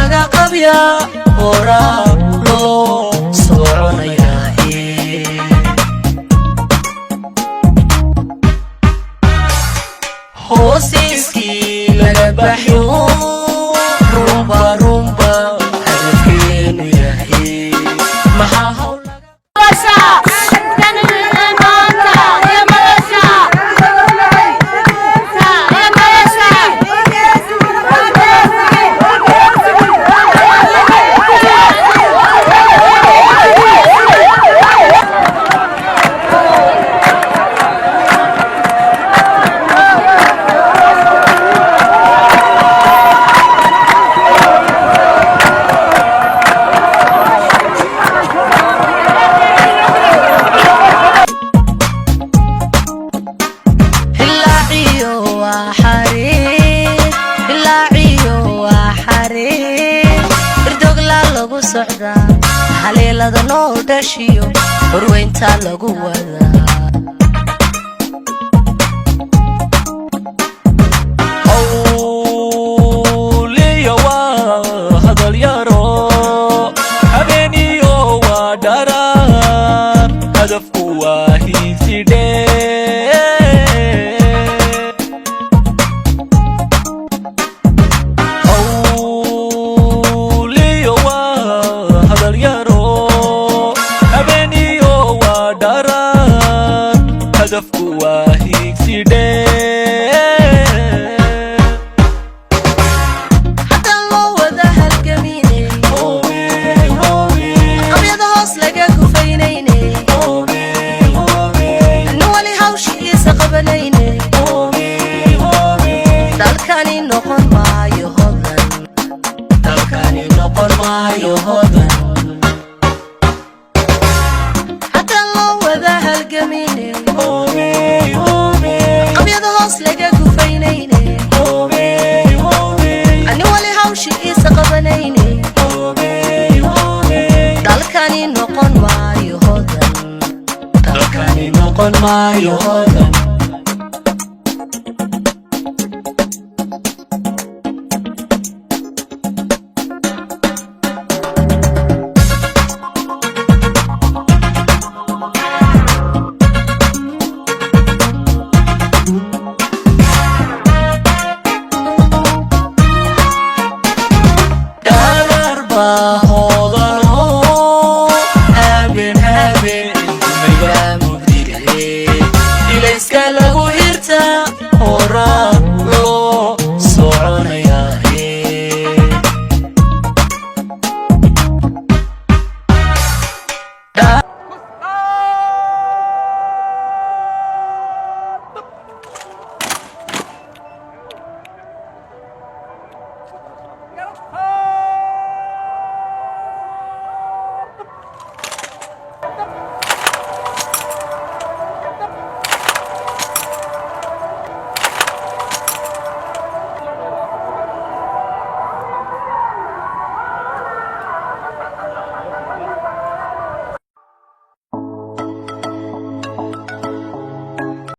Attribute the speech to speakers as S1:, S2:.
S1: laga qabya ora loo soconaya hoosiski laga baxyo rumba rumba hadafkeenu yahay maxaa hawl haleelada loo dhashiyo horweynta lagu wada awliya waa hadal yaro habeeniyo waa dharar hadafku waa hiisidhee hadafku waa hiigsidhee hadda loo wada halgamine qabyada hoos laga gufaynayne nin wali hawshiisa qabanayne dalkani noqon maayo hodan dalkani noqon maayo hodan hadda loo wada halgamine qabyada hoos laga gufaynayne ani wali hawshiisa qabanayne dalkani noqon maayo hodan dalkani noqon maayo hodan